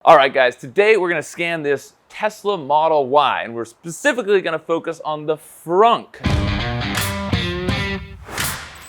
All right, guys, today we're gonna scan this Tesla Model Y, and we're specifically gonna focus on the Frunk.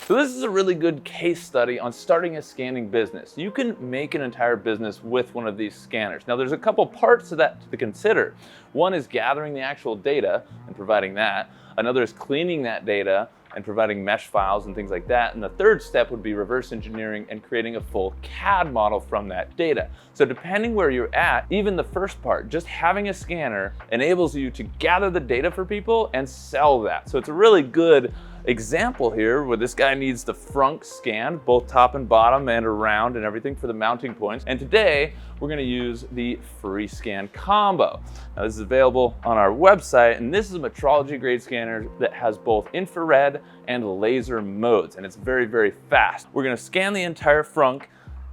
So this is a really good case study on starting a scanning business. You can make an entire business with one of these scanners. Now there's a couple parts to that to consider. One is gathering the actual data and providing that. Another is cleaning that data and providing mesh files and things like that. And the third step would be reverse engineering and creating a full CAD model from that data. So depending where you're at, even the first part, just having a scanner enables you to gather the data for people and sell that. So it's a really good example here where this guy needs the Frunk scan, both top and bottom and around and everything for the mounting points. And today we're gonna use the Freescan Combo. Now this is available on our website, and this is a metrology grade scanner that has both infrared and laser modes, and it's very, very fast. We're gonna scan the entire Frunk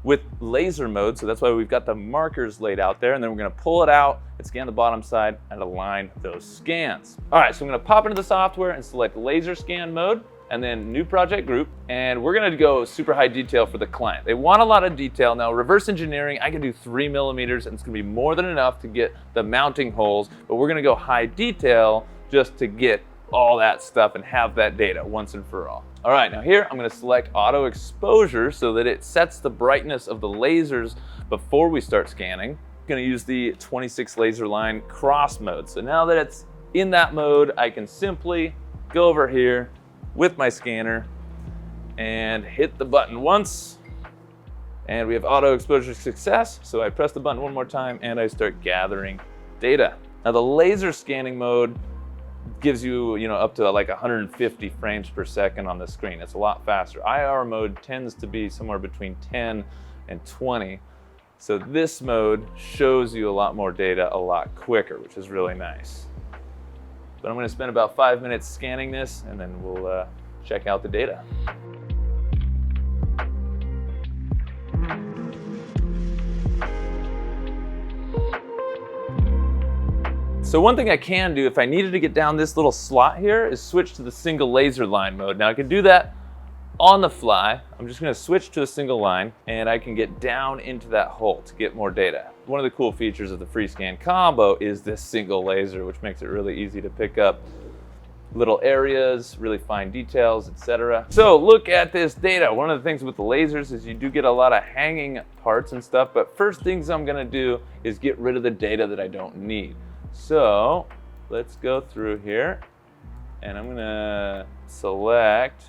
with laser mode, so that's why we've got the markers laid out there, and then we're gonna pull it out and scan the bottom side and align those scans. All right, so I'm gonna pop into the software and select laser scan mode, and then new project group, and we're gonna go super high detail for the client. They want a lot of detail. Now reverse engineering, I can do 3 millimeters, and it's gonna be more than enough to get the mounting holes, but we're gonna go high detail just to get all that stuff and have that data once and for all. All right, now here I'm gonna select auto exposure so that it sets the brightness of the lasers before we start scanning. I'm gonna use the 26 laser line cross mode. So now that it's in that mode, I can simply go over here with my scanner and hit the button once, and we have auto exposure success. So I press the button one more time and I start gathering data. Now the laser scanning mode gives you, up to like 150 frames per second on the screen. It's a lot faster. IR mode tends to be somewhere between 10 and 20. So this mode shows you a lot more data a lot quicker, which is really nice. But I'm gonna spend about 5 minutes scanning this, and then we'll check out the data. So one thing I can do if I needed to get down this little slot here is switch to the single laser line mode. Now I can do that on the fly. I'm just gonna switch to a single line, and I can get down into that hole to get more data. One of the cool features of the Freescan Combo is this single laser, which makes it really easy to pick up little areas, really fine details, etc. So look at this data. One of the things with the lasers is you do get a lot of hanging parts and stuff, but first things I'm gonna do is get rid of the data that I don't need. So let's go through here, and I'm gonna select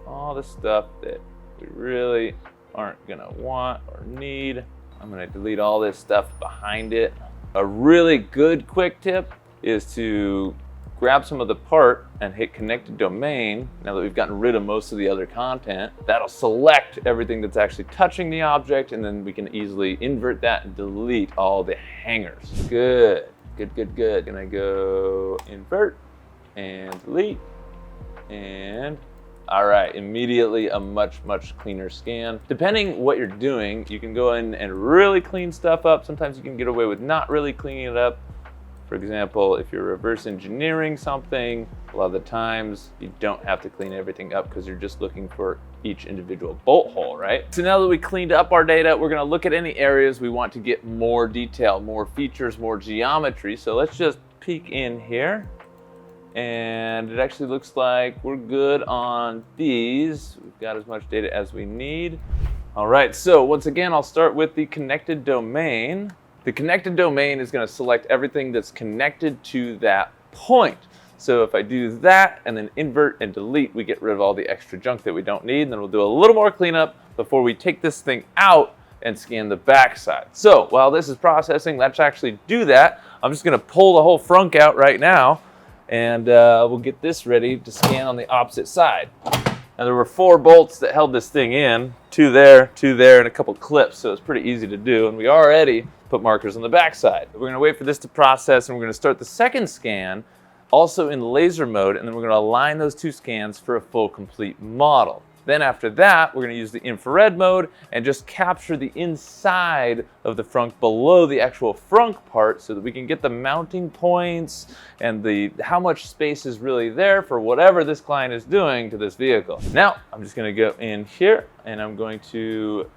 all the stuff that we really aren't gonna want or need. I'm gonna delete all this stuff behind it. A really good quick tip is to grab some of the part and hit connected domain. Now that we've gotten rid of most of the other content, that'll select everything that's actually touching the object, and then we can easily invert that and delete all the hangers. Good, good, good, good. Gonna go invert and delete, and all right, immediately a much, much cleaner scan. Depending what you're doing, you can go in and really clean stuff up. Sometimes you can get away with not really cleaning it up. For example, if you're reverse engineering something, a lot of the times you don't have to clean everything up because you're just looking for each individual bolt hole, right? So now that we cleaned up our data, we're gonna look at any areas we want to get more detail, more features, more geometry. So let's just peek in here. And it actually looks like we're good on these. We've got as much data as we need. All right, so once again, I'll start with the connected domain. The connected domain is gonna select everything that's connected to that point. So if I do that and then invert and delete, we get rid of all the extra junk that we don't need, and then we'll do a little more cleanup before we take this thing out and scan the backside. So while this is processing, let's actually do that. I'm just gonna pull the whole Frunk out right now, and we'll get this ready to scan on the opposite side. Now there were 4 bolts that held this thing in, 2 there, and a couple clips, so it's pretty easy to do, and we already put markers on the backside. We're gonna wait for this to process, and we're gonna start the second scan, also in laser mode, and then we're gonna align those 2 scans for a full complete model. Then after that, we're gonna use the infrared mode and just capture the inside of the Frunk below the actual Frunk part so that we can get the mounting points and how much space is really there for whatever this client is doing to this vehicle. Now, I'm just gonna go in here and I'm going to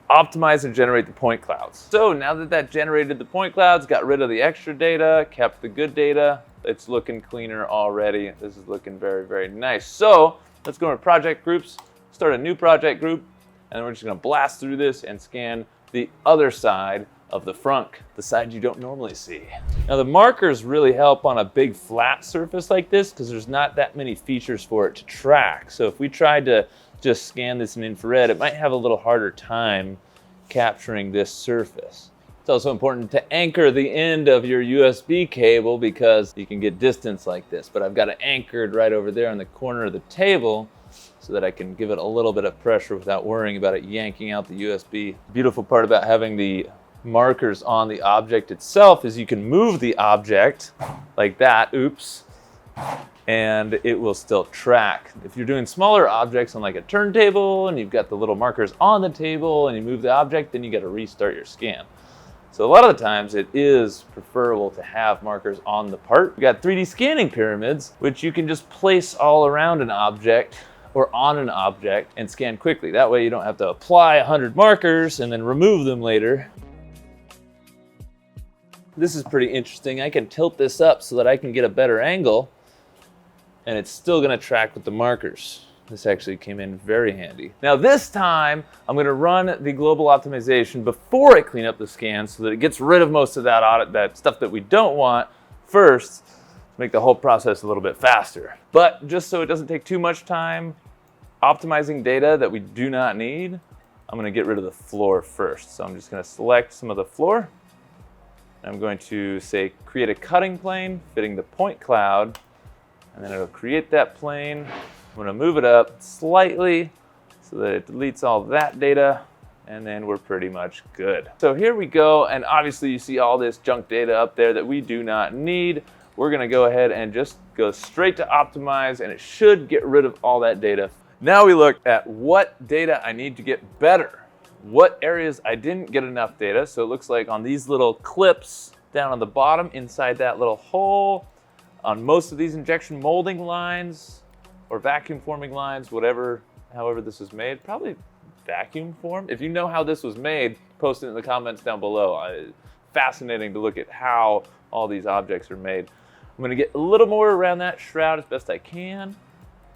optimize and generate the point clouds. So now that that generated the point clouds, got rid of the extra data, kept the good data, it's looking cleaner already. This is looking very, very nice. So let's go into project groups, start a new project group, and we're just gonna blast through this and scan the other side of the frunk, the side you don't normally see. Now the markers really help on a big flat surface like this because there's not that many features for it to track. So if we tried to just scan this in infrared, it might have a little harder time capturing this surface. It's also important to anchor the end of your USB cable because you can get distance like this, but I've got it anchored right over there on the corner of the table so that I can give it a little bit of pressure without worrying about it yanking out the USB. The beautiful part about having the markers on the object itself is you can move the object like that, oops, and it will still track. If you're doing smaller objects on like a turntable and you've got the little markers on the table and you move the object, then you got to restart your scan. So a lot of the times it is preferable to have markers on the part. We got 3D scanning pyramids, which you can just place all around an object or on an object and scan quickly. That way you don't have to apply 100 markers and then remove them later. This is pretty interesting. I can tilt this up so that I can get a better angle and it's still gonna track with the markers. This actually came in very handy. Now this time, I'm gonna run the global optimization before I clean up the scan so that it gets rid of most of that stuff that we don't want first, to make the whole process a little bit faster. But just so it doesn't take too much time optimizing data that we do not need, I'm gonna get rid of the floor first. So I'm just gonna select some of the floor. I'm going to say create a cutting plane fitting the point cloud, and then it'll create that plane. I'm going to move it up slightly so that it deletes all that data, and then we're pretty much good. So here we go, and obviously you see all this junk data up there that we do not need. We're going to go ahead and just go straight to optimize, and it should get rid of all that data. Now we look at what data I need to get better. What areas I didn't get enough data. So it looks like on these little clips down on the bottom inside that little hole, on most of these injection molding lines or vacuum forming lines, however this was made, probably vacuum formed. If you know how this was made, post it in the comments down below. Fascinating to look at how all these objects are made. I'm gonna get a little more around that shroud as best I can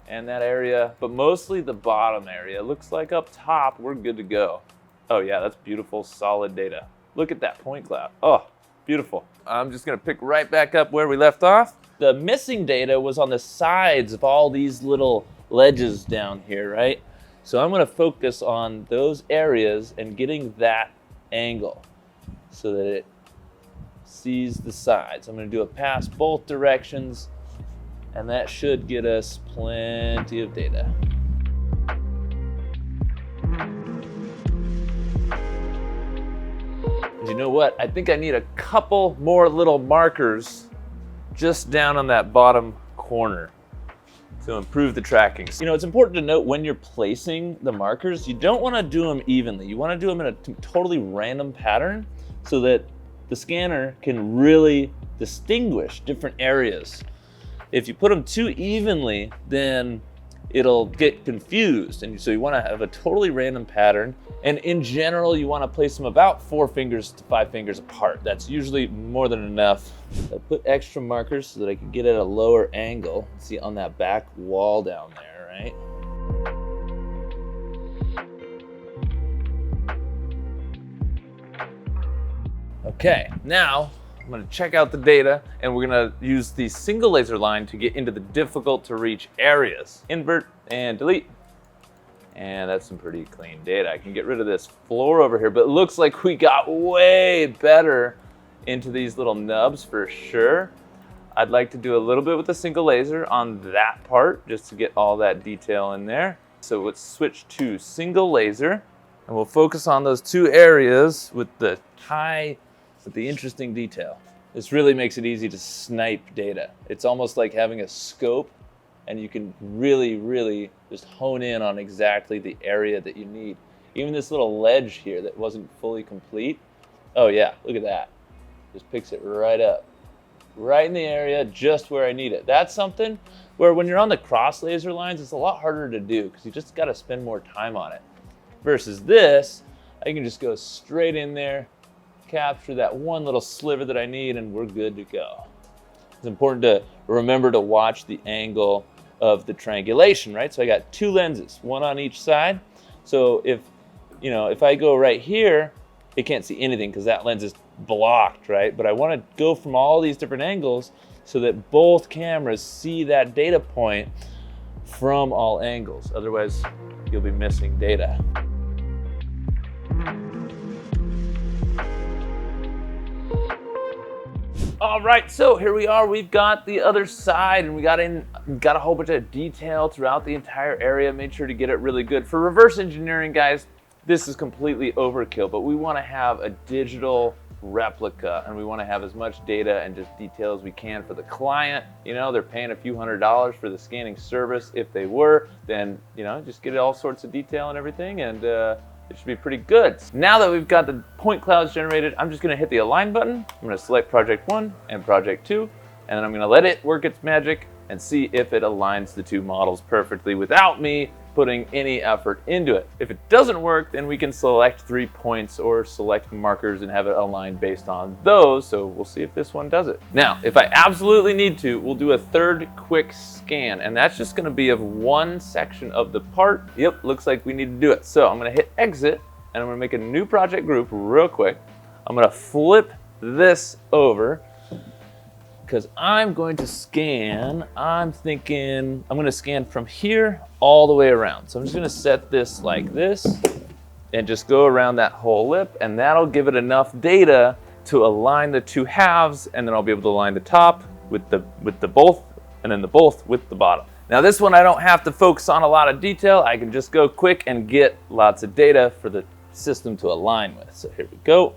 and that area, but mostly the bottom area. Looks like up top, we're good to go. Oh yeah, that's beautiful, solid data. Look at that point cloud. Oh, beautiful. I'm just gonna pick right back up where we left off. The missing data was on the sides of all these little ledges down here, right? So I'm gonna focus on those areas and getting that angle so that it sees the sides. I'm gonna do a pass both directions, and that should get us plenty of data. You know what? I think I need a couple more little markers just down on that bottom corner to improve the tracking. You know, it's important to note when you're placing the markers, you don't want to do them evenly. You want to do them in a totally random pattern so that the scanner can really distinguish different areas. If you put them too evenly, then it'll get confused. And so you want to have a totally random pattern. And in general, you want to place them about 4 fingers to 5 fingers apart. That's usually more than enough. I put extra markers so that I can get at a lower angle. See on that back wall down there, right? Okay, now I'm gonna check out the data and we're gonna use the single laser line to get into the difficult to reach areas. Invert and delete. And that's some pretty clean data. I can get rid of this floor over here, but it looks like we got way better into these little nubs for sure. I'd like to do a little bit with the single laser on that part just to get all that detail in there. So let's switch to single laser and we'll focus on those 2 areas with the interesting detail. This really makes it easy to snipe data. It's almost like having a scope and you can really just hone in on exactly the area that you need. Even this little ledge here that wasn't fully complete. Oh yeah, look at that. Just picks it right up. Right in the area, just where I need it. That's something where when you're on the cross laser lines, it's a lot harder to do because you just gotta spend more time on it. Versus this, I can just go straight in there, capture that one little sliver that I need, and we're good to go. It's important to remember to watch the angle of the triangulation, right? So I got two lenses, one on each side. So if I go right here, it can't see anything because that lens is blocked, right? But I want to go from all these different angles so that both cameras see that data point from all angles. Otherwise, you'll be missing data. All right, so here we are. We've got the other side, and we got a whole bunch of detail throughout the entire area. Made sure to get it really good. For reverse engineering, guys, this is completely overkill, but we want to have a digital replica, and we want to have as much data and just detail as we can for the client. You know, they're paying a few $100s for the scanning service. If they were, then, you know, just get all sorts of detail and everything, and it should be pretty good. Now that we've got the point clouds generated, I'm just gonna hit the align button. I'm gonna select project 1 and project 2, and then I'm gonna let it work its magic and see if it aligns the two models perfectly without me putting any effort into it. If it doesn't work, then we can select 3 points or select markers and have it aligned based on those. So we'll see if this one does it. Now, if I absolutely need to, we'll do a third quick scan, and that's just gonna be of one section of the part. Yep, looks like we need to do it. So I'm gonna hit exit, and I'm gonna make a new project group real quick. I'm gonna flip this over, because I'm going to scan, I'm thinking I'm gonna scan from here all the way around. So I'm just gonna set this like this and just go around that whole lip, and that'll give it enough data to align the two halves, and then I'll be able to align the top with the both, and then the both with the bottom. Now this one I don't have to focus on a lot of detail. I can just go quick and get lots of data for the system to align with. So here we go.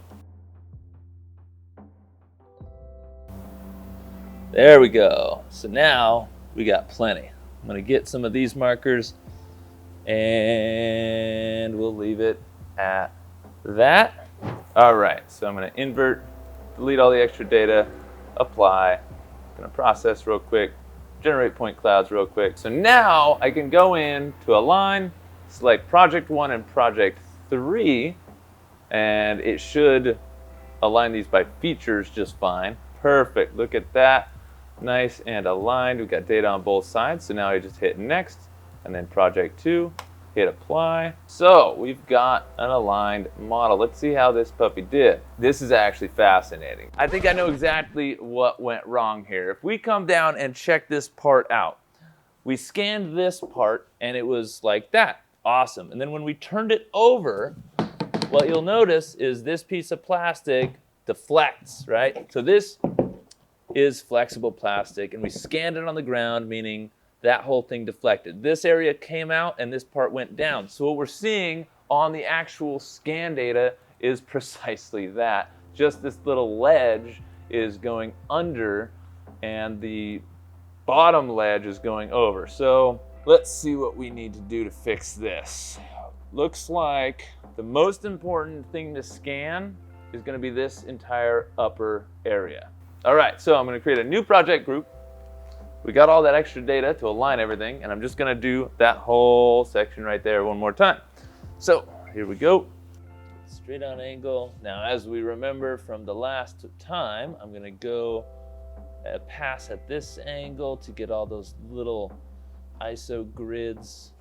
There we go. So now we got plenty. I'm gonna get some of these markers and we'll leave it at that. All right, so I'm gonna invert, delete all the extra data, apply, gonna process real quick, generate point clouds real quick. So now I can go in to align, select project 1 and project 3, and it should align these by features just fine. Perfect, look at that. Nice and aligned. We've got data on both sides. So now I just hit next, and then project 2, hit apply. So we've got an aligned model. Let's see how this puppy did. This is actually fascinating. I think I know exactly what went wrong here. If we come down and check this part out, we scanned this part and it was like that. Awesome. And then when we turned it over, what you'll notice is this piece of plastic deflects, right? So this is flexible plastic, and we scanned it on the ground, meaning that whole thing deflected. This area came out and this part went down. So what we're seeing on the actual scan data is precisely that. Just this little ledge is going under and the bottom ledge is going over. So let's see what we need to do to fix this. Looks like the most important thing to scan is going to be this entire upper area. All right, so I'm gonna create a new project group. We got all that extra data to align everything, and I'm just gonna do that whole section right there one more time. So here we go. Straight on angle. Now, as we remember from the last time, I'm gonna go pass at this angle to get all those little ISO grids.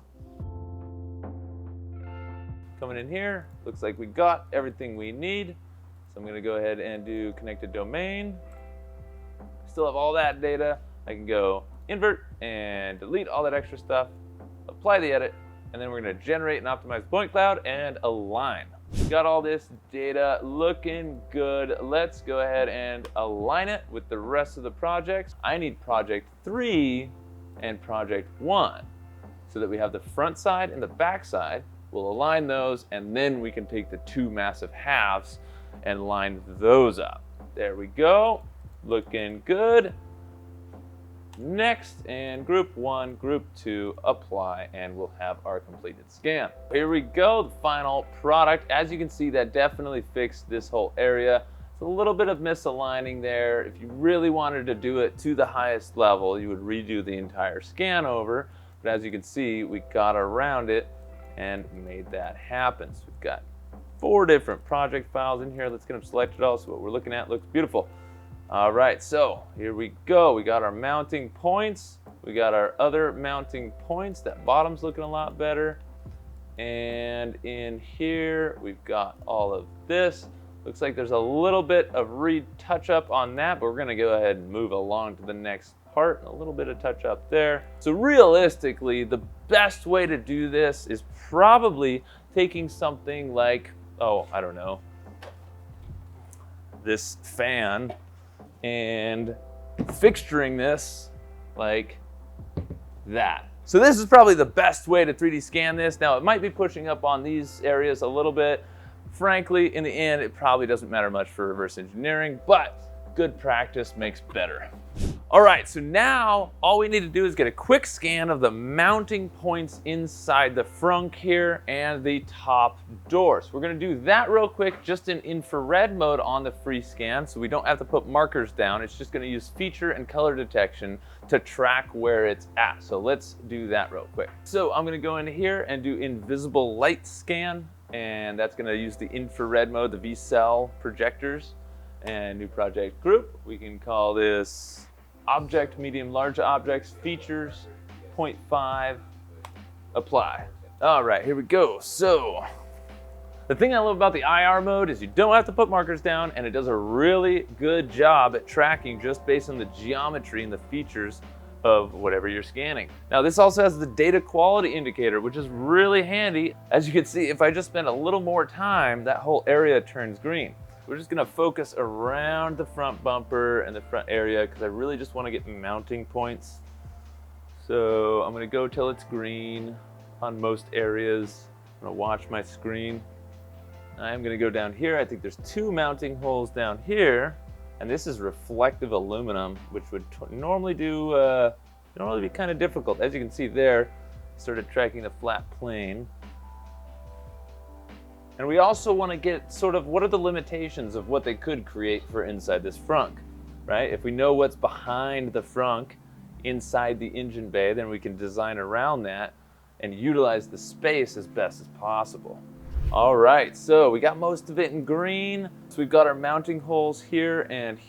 Coming in here, looks like we got everything we need. So I'm gonna go ahead and do connected domain. Still have all that data. I can go invert and delete all that extra stuff, apply the edit, and then we're gonna generate an optimized point cloud and align. We've got all this data looking good. Let's go ahead and align it with the rest of the projects. I need project 3 and project 1 so that we have the front side and the back side. We'll align those, and then we can take the two massive halves and line those up. There we go. Looking good. Next, and group 1, group 2, apply, and we'll have our completed scan. Here we go, the final product. As you can see, that definitely fixed this whole area. It's a little bit of misaligning there. If you really wanted to do it to the highest level, you would redo the entire scan over. But as you can see, we got around it and made that happen. So we've got 4 different project files in here. Let's get them selected all so what we're looking at looks beautiful. All right, so here we go. We got our mounting points. We got our other mounting points. That bottom's looking a lot better. And in here, we've got all of this. Looks like there's a little bit of retouch up on that, but we're gonna go ahead and move along to the next part. A little bit of touch up there. So realistically, the best way to do this is probably taking something like, oh, I don't know, this fan and fixturing this like that. So this is probably the best way to 3D scan this. Now it might be pushing up on these areas a little bit. Frankly, in the end, it probably doesn't matter much for reverse engineering, but good practice makes better. All right, so now all we need to do is get a quick scan of the mounting points inside the frunk here and the top doors. We're gonna do that real quick, just in infrared mode on the Freescan, so we don't have to put markers down. It's just gonna use feature and color detection to track where it's at. So let's do that real quick. So I'm gonna go into here and do invisible light scan, and that's gonna use the infrared mode, the V-cell projectors. And new project group, we can call this object, medium, large objects, features, 0.5, apply. All right, here we go. So the thing I love about the IR mode is you don't have to put markers down, and it does a really good job at tracking just based on the geometry and the features of whatever you're scanning. Now this also has the data quality indicator, which is really handy. As you can see, if I just spend a little more time, that whole area turns green. We're just gonna focus around the front bumper and the front area because I really just wanna get mounting points. So I'm gonna go till it's green on most areas. I'm gonna watch my screen. I'm gonna go down here. I think there's 2 mounting holes down here, and this is reflective aluminum, which would normally be kind of difficult. As you can see there, started tracking the flat plane. And we also want to get sort of what are the limitations of what they could create for inside this frunk, right? If we know what's behind the frunk inside the engine bay, then we can design around that and utilize the space as best as possible. All right, so we got most of it in green. So we've got our mounting holes here, and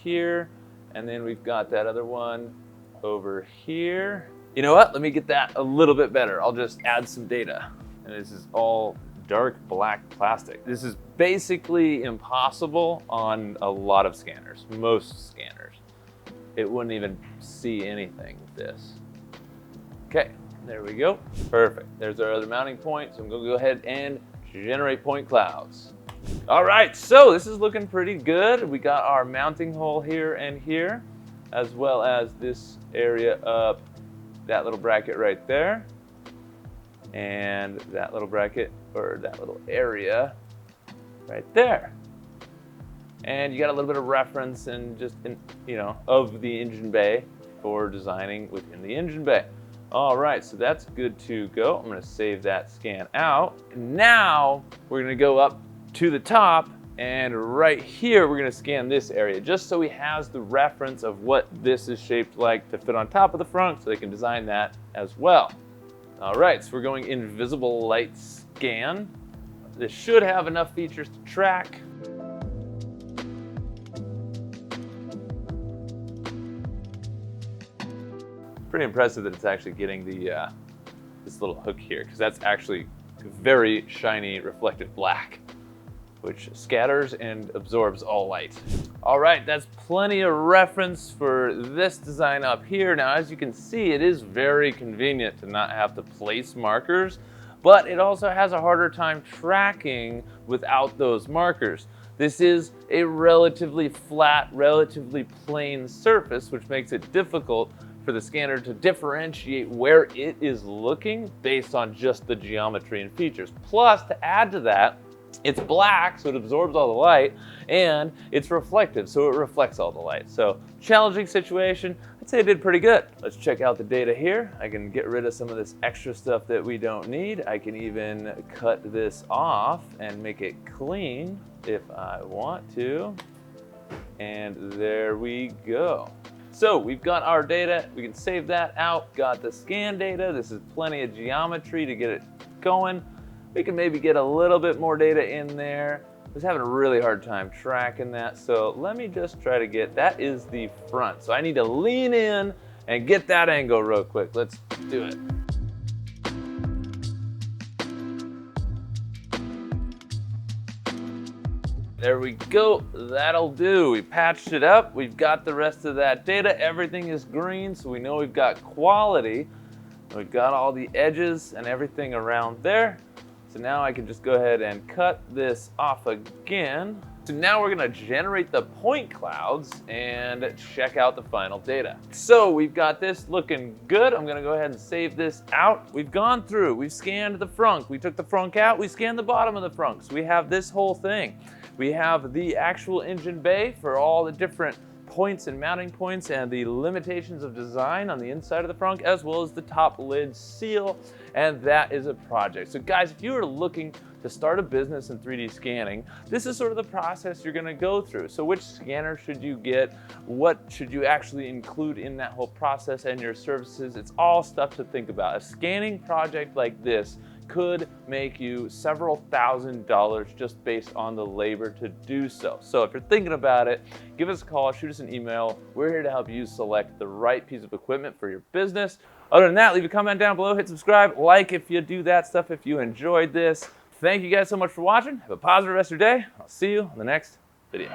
then we've got that other one over here. You know what? Let me get that a little bit better. I'll just add some data. And this is all dark black plastic. This is basically impossible on a lot of scanners, most scanners. It wouldn't even see anything with this. Okay, there we go. Perfect. There's our other mounting point. So I'm gonna go ahead and generate point clouds. All right, so this is looking pretty good. We got our mounting hole here and here, as well as this area up, that little bracket right there. And that little bracket, or that little area right there. And you got a little bit of reference and of the engine bay for designing within the engine bay. All right, so that's good to go. I'm gonna save that scan out. Now we're gonna go up to the top, and right here we're gonna scan this area just so he has the reference of what this is shaped like to fit on top of the front, so they can design that as well. All right, so we're going invisible light scan. This should have enough features to track. Pretty impressive that it's actually getting the this little hook here, because that's actually very shiny reflective black, which scatters and absorbs all light. All right, that's plenty of reference for this design up here. Now, as you can see, it is very convenient to not have to place markers, but it also has a harder time tracking without those markers. This is a relatively flat, relatively plain surface, which makes it difficult for the scanner to differentiate where it is looking based on just the geometry and features. Plus, to add to that, it's black, so it absorbs all the light, and it's reflective, so it reflects all the light. So, challenging situation. I'd say I did pretty good. Let's check out the data here. I can get rid of some of this extra stuff that we don't need. I can even cut this off and make it clean if I want to. And there we go. So we've got our data. We can save that out. Got the scan data. This is plenty of geometry to get it going. We can maybe get a little bit more data in there. I was having a really hard time tracking that, so let me just try to get, that is the front. So I need to lean in and get that angle real quick. Let's do it. There we go, that'll do. We patched it up, we've got the rest of that data. Everything is green, so we know we've got quality. We've got all the edges and everything around there. So now I can just go ahead and cut this off again. So now we're gonna generate the point clouds and check out the final data. So we've got this looking good. I'm gonna go ahead and save this out. We've gone through, we've scanned the frunk. We took the frunk out, we scanned the bottom of the frunk. So we have this whole thing. We have the actual engine bay for all the different points and mounting points and the limitations of design on the inside of the frunk, as well as the top lid seal, and that is a project. So guys, if you are looking to start a business in 3D scanning, this is sort of the process you're gonna go through. So which scanner should you get? What should you actually include in that whole process and your services? It's all stuff to think about. A scanning project like this could make you several $1,000s just based on the labor to do so. So if you're thinking about it, give us a call, shoot us an email. We're here to help you select the right piece of equipment for your business. Other than that, leave a comment down below, hit subscribe, like if you do that stuff, if you enjoyed this. Thank you guys so much for watching. Have a positive rest of your day. I'll see you on the next video.